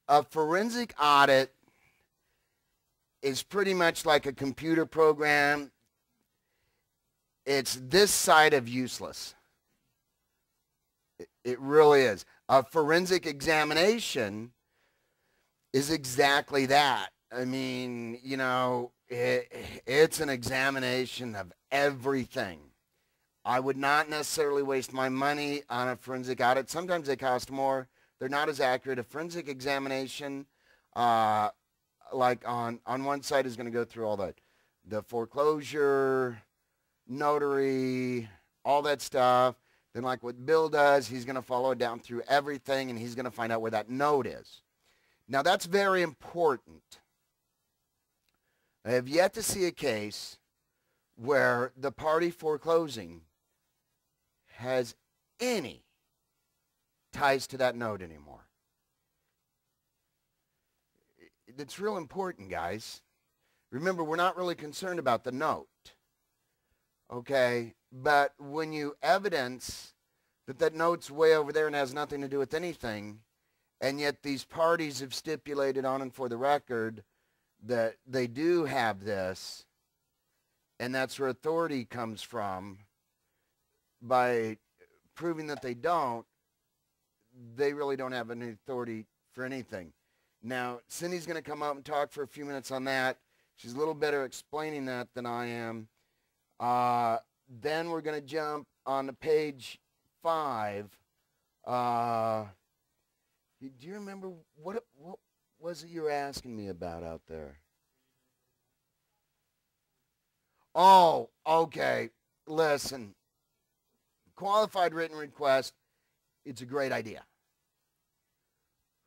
A forensic audit is pretty much like a computer program. It's this side of useless. It really is. A forensic examination is exactly that. I mean, you know, it's an examination of everything. I would not necessarily waste my money on a forensic audit. Sometimes they cost more. They're not as accurate. A forensic examination, like on one side, is going to go through all the foreclosure, notary, all that stuff. Then like what Bill does, he's going to follow it down through everything, and he's going to find out where that note is. Now, that's very important. I have yet to see a case where the party foreclosing has any ties to that note anymore. It's real important, guys. Remember, we're not really concerned about the note. Okay? But when you evidence that note's way over there and has nothing to do with anything, and yet these parties have stipulated on and for the record that they do have this, and that's where authority comes from, by proving that they don't, they really don't have any authority for anything. Now, Cindy's going to come up and talk for a few minutes on that. She's a little better explaining that than I am. Then we're going to jump on to page 5. Do you remember what was it you were asking me about out there? Oh, okay. Listen, qualified written request, it's a great idea.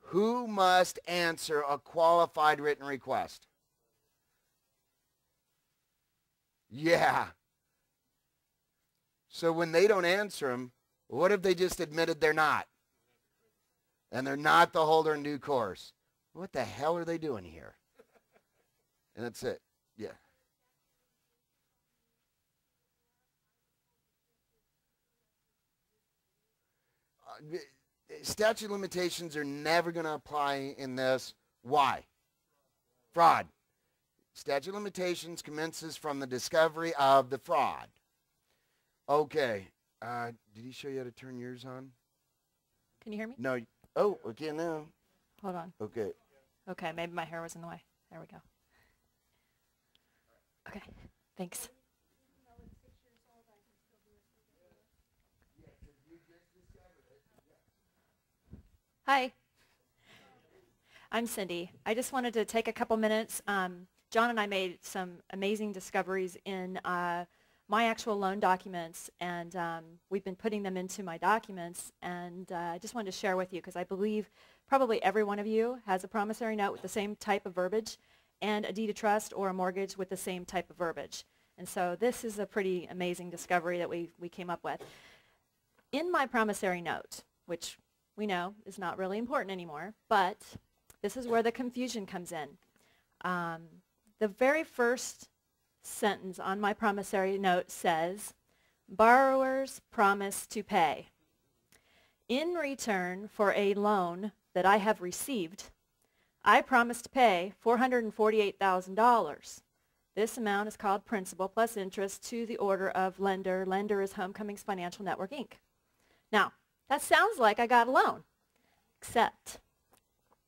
Who must answer a qualified written request? Yeah. So when they don't answer them, what if they just admitted they're not? And they're not the holder in due course? What the hell are they doing here? And that's it. Yeah. Statute of limitations are never going to apply in this. Why? Fraud. Statute of limitations commences from the discovery of the fraud. Okay. Did he show you how to turn yours on? Can you hear me? No. Oh, okay, now. Hold on. Okay. Okay, maybe my hair was in the way. There we go. Okay, thanks. Hi. I'm Cindy. I just wanted to take a couple minutes. John and I made some amazing discoveries in my actual loan documents, and we've been putting them into my documents, and I just wanted to share with you because I believe probably every one of you has a promissory note with the same type of verbiage and a deed of trust or a mortgage with the same type of verbiage. And so this is a pretty amazing discovery that we came up with. In my promissory note, which we know is not really important anymore, but this is where the confusion comes in. The very first sentence on my promissory note says, borrowers promise to pay. In return for a loan that I have received, I promise to pay $448,000. This amount is called principal plus interest to the order of lender. Lender is Homecomings Financial Network, Inc. Now, that sounds like I got a loan, except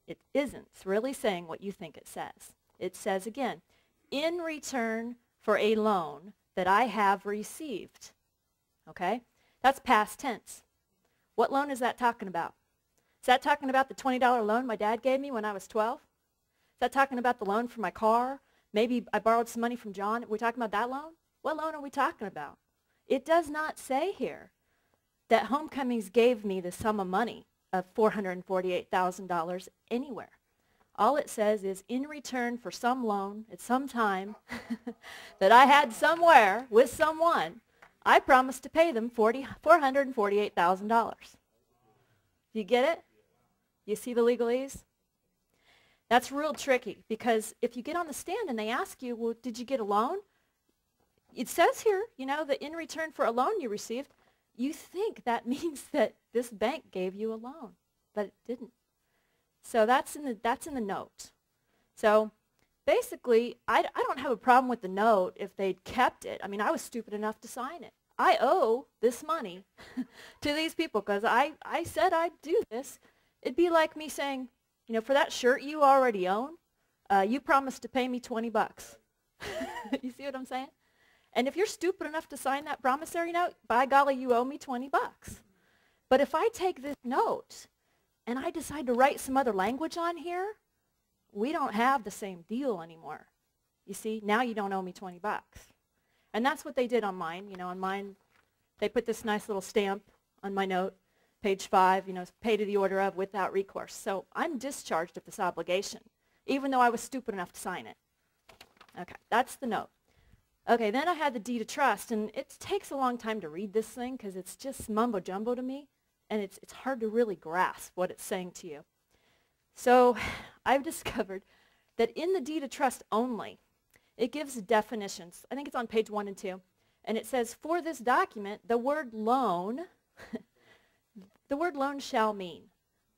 it isn't really saying what you think it says. It says again, in return for a loan that I have received. Okay? That's past tense. What loan is that talking about? Is that talking about the $20 loan my dad gave me when I was 12? Is that talking about the loan for my car? Maybe I borrowed some money from John. Are we talking about that loan? What loan are we talking about? It does not say here that Homecomings gave me the sum of money of $448,000 anywhere. All it says is in return for some loan at some time that I had somewhere with someone, I promised to pay them $448,000. You get it? You see the legalese? That's real tricky because if you get on the stand and they ask you, well, did you get a loan? It says here, you know, that in return for a loan you received, you think that means that this bank gave you a loan, but it didn't. So that's in the note. So basically, I don't have a problem with the note if they'd kept it. I mean, I was stupid enough to sign it. I owe this money to these people because I said I'd do this. It'd be like me saying, you know, for that shirt you already own, you promised to pay me 20 bucks. You see what I'm saying? And if you're stupid enough to sign that promissory note, by golly, you owe me 20 bucks. But if I take this note and I decide to write some other language on here, we don't have the same deal anymore. You see, now you don't owe me 20 bucks. And that's what they did on mine. You know, on mine, they put this nice little stamp on my note, page 5, you know, pay to the order of without recourse. So I'm discharged of this obligation, even though I was stupid enough to sign it. Okay, that's the note. Okay, then I had the deed of trust, and it takes a long time to read this thing because it's just mumbo-jumbo to me, and it's hard to really grasp what it's saying to you. So I've discovered that in the deed of trust only, it gives definitions. I think it's on page 1 and 2. And it says, for this document, the word loan, the word loan shall mean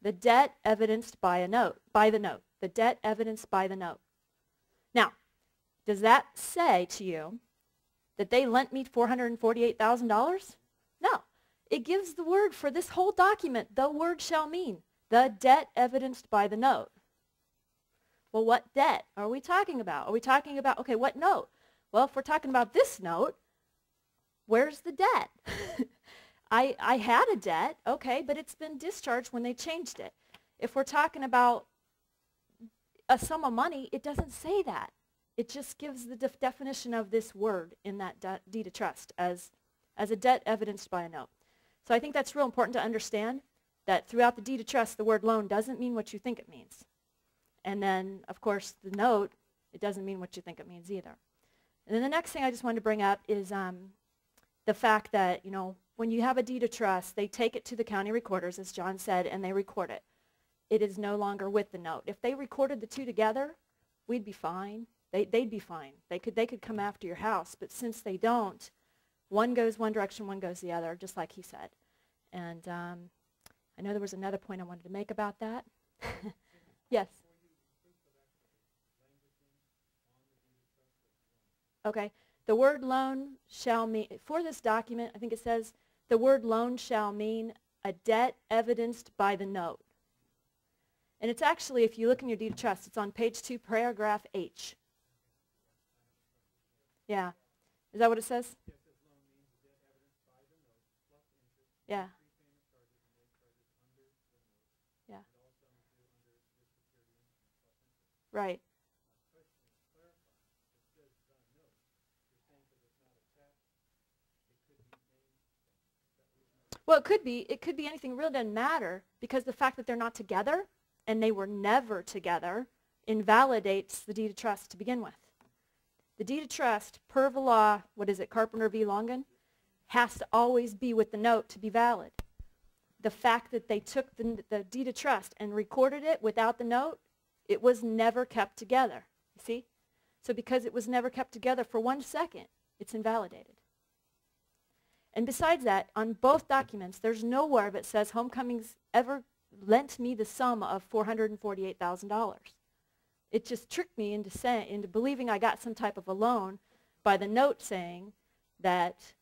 the debt evidenced by the note, the debt evidenced by the note. Now, does that say to you that they lent me $448,000? No. It gives the word for this whole document, the word shall mean the debt evidenced by the note. Well, what debt are we talking about? Are we talking about, okay, what note? Well, if we're talking about this note, where's the debt? I had a debt, okay, but it's been discharged when they changed it. If we're talking about a sum of money, it doesn't say that. It just gives the definition of this word in that deed of trust as a debt evidenced by a note. So I think that's real important to understand that throughout the deed of trust, the word loan doesn't mean what you think it means. And then, of course, the note, it doesn't mean what you think it means either. And then the next thing I just wanted to bring up is the fact that, you know, when you have a deed of trust, they take it to the county recorders, as John said, and they record it. It is no longer with the note. If they recorded the two together, we'd be fine. They'd be fine. They could come after your house. But since they don't, one goes one direction, one goes the other, just like he said. And I know there was another point I wanted to make about that. Yes. Okay. The word loan shall mean, for this document, I think it says, the word loan shall mean a debt evidenced by the note. And it's actually, if you look in your deed of trust, it's on page 2, paragraph H. Yeah. Is that what it says? Yeah. Yeah. Right. Well, it could be anything. It really doesn't matter because the fact that they're not together and they were never together invalidates the deed of trust to begin with. The deed of trust, per the law, what is it, Carpenter v. Longan, has to always be with the note to be valid. The fact that they took the deed of trust and recorded it without the note, it was never kept together. You see? So because it was never kept together for 1 second, it's invalidated. And besides that, on both documents, there's nowhere that says Homecomings ever lent me the sum of $448,000. It just tricked me into believing I got some type of a loan by the note saying that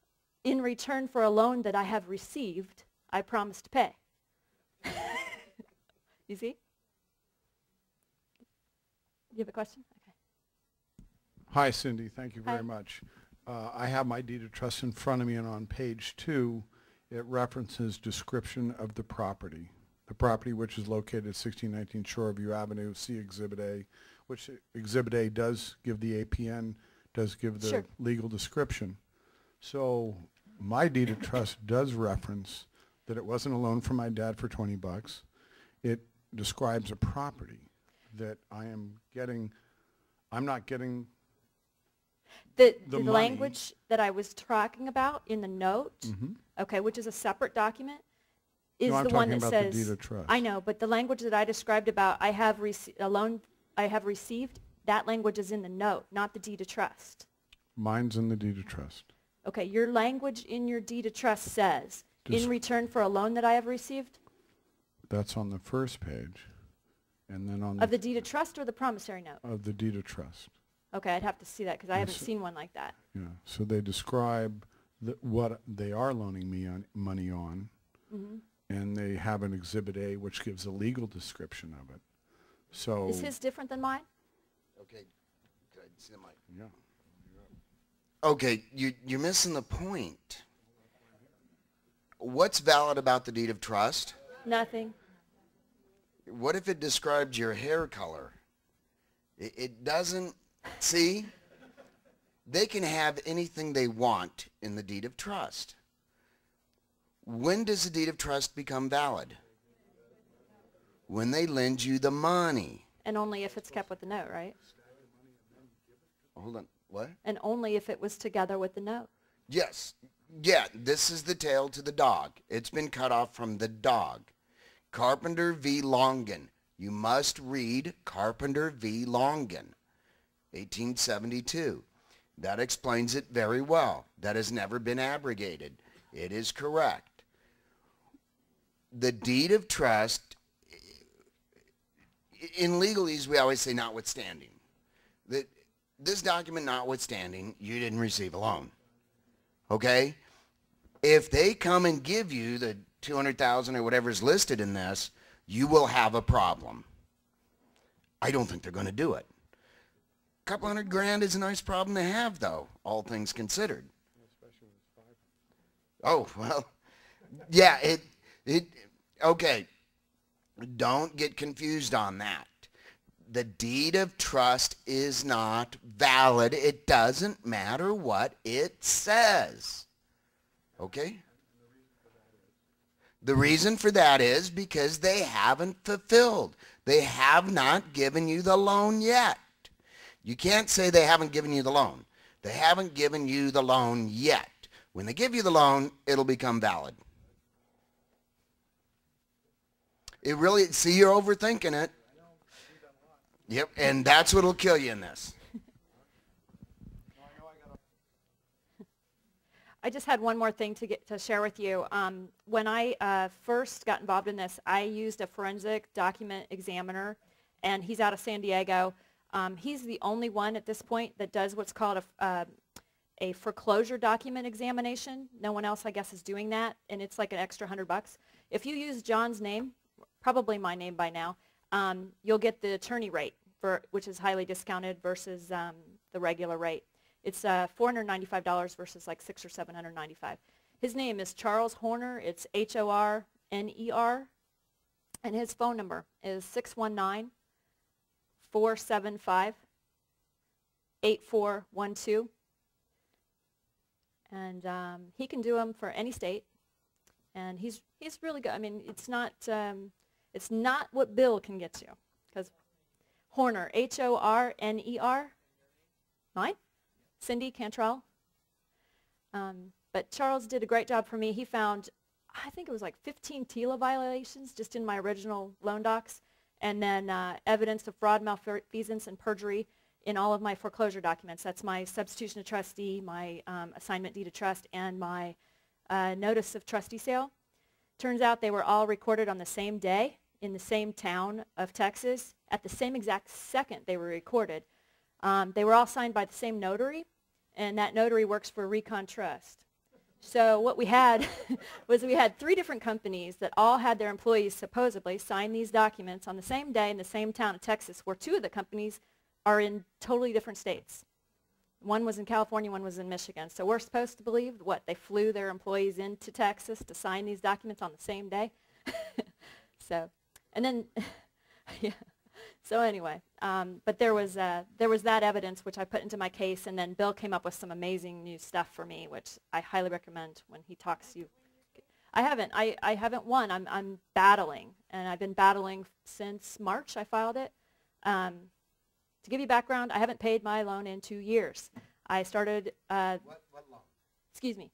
in return for a loan that I have received, I promise to pay. You see? You have a question? Okay. Hi, Cindy. Thank you very Hi. much. I have my deed of trust in front of me, and on page 2, it references description of the property. The property which is located at 1619 Shoreview Avenue, see Exhibit A, which Exhibit A does give the APN, does give the Sure. legal description. So my deed of trust does reference that it wasn't a loan from my dad for 20 bucks. It describes a property that I'm not getting The money. language that I was talking about in the note, okay, which is a separate document, is No, I'm the one talking that about the says, deed of trust. I know, but the language that I described about I have a loan I have received, that language is in the note, not the deed of trust. Mine's in the deed of trust. Okay, your language in your deed of trust says, in return for a loan that I have received? That's on the first page. And then on Of the deed of trust or the promissory note? of the deed of trust. Okay, I'd have to see that because I haven't Yes. seen one like that. Yeah. So they describe what they are loaning me money on, and they have an Exhibit A which gives a legal description of it. So Is his different than mine? Okay, good. See the mic. yeah. Okay, you're missing the point. What's valid about the deed of trust? Nothing. What if it described your hair color? It doesn't. See? They can have anything they want in the deed of trust. When does the deed of trust become valid? When they lend you the money. And only if it's kept with the note, right? Hold on. What? And only if it was together with the note. Yes. Yeah, this is the tail to the dog. It's been cut off from the dog. Carpenter v. Longan. You must read Carpenter v. Longan, 1872. That explains it very well. That has never been abrogated. It is correct. The deed of trust, in legalese, we always say notwithstanding. That this document notwithstanding, you didn't receive a loan. Okay? If they come and give you the $200,000 or whatever is listed in this, you will have a problem. I don't think they're going to do it. A couple $100,000 is a nice problem to have, though, all things considered. Oh, well, yeah, okay. Don't get confused on that. The deed of trust is not valid. It doesn't matter what it says. Okay? The reason for that is because they haven't fulfilled. They have not given you the loan yet. You can't say they haven't given you the loan. They haven't given you the loan yet. When they give you the loan, it'll become valid. It really, see, you're overthinking it. Yep, and that's what'll kill you in this. I just had one more thing to share with you. When I first got involved in this, I used a forensic document examiner, and he's out of San Diego. He's the only one at this point that does what's called a foreclosure document examination. No one else, I guess, is doing that, and it's like an extra $100. If you use John's name, probably my name by now, you'll get the attorney rate, which is highly discounted versus the regular rate. It's $495 versus like $600 or $795. His name is Charles Horner. It's Horner, and his phone number is 619-475-8412. And he can do them for any state, and he's really good. I mean, it's not what Bill can get you, because Horner, Horner, mine. Cindy Cantrell. But Charles did a great job for me. He found, I think it was like 15 TILA violations just in my original loan docs, and then evidence of fraud, malfeasance, and perjury in all of my foreclosure documents. That's my substitution of trustee, my assignment deed of trust, and my notice of trustee sale. Turns out they were all recorded on the same day in the same town of Texas at the same exact second they were recorded. They were all signed by the same notary, and that notary works for Recon Trust. So what we had was we had 3 different companies that all had their employees supposedly sign these documents on the same day in the same town of Texas, where 2 of the companies are in totally different states. One was in California, one was in Michigan. So we're supposed to believe, they flew their employees into Texas to sign these documents on the same day? So, and then, yeah. So anyway, but there was that evidence which I put into my case, and then Bill came up with some amazing new stuff for me, which I highly recommend when he talks to you. I haven't won. I'm battling, and I've been battling since March. I filed it. To give you background, I haven't paid my loan in 2 years. I started. What loan? Excuse me.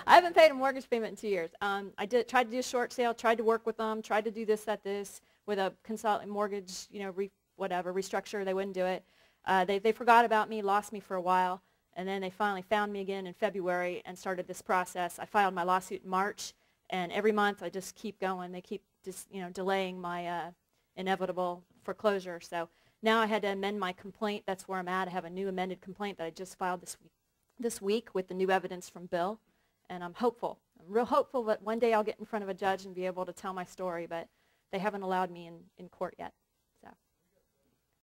I haven't paid a mortgage payment in 2 years. I tried to do a short sale, tried to work with them, tried to do this, with a consultant mortgage, restructure. They wouldn't do it. They forgot about me, lost me for a while, and then they finally found me again in February and started this process. I filed my lawsuit in March, and every month I just keep going. They keep just delaying my inevitable foreclosure. So now I had to amend my complaint. That's where I'm at. I have a new amended complaint that I just filed this week with the new evidence from Bill. And I'm hopeful. I'm real hopeful that one day I'll get in front of a judge and be able to tell my story, but they haven't allowed me in court yet.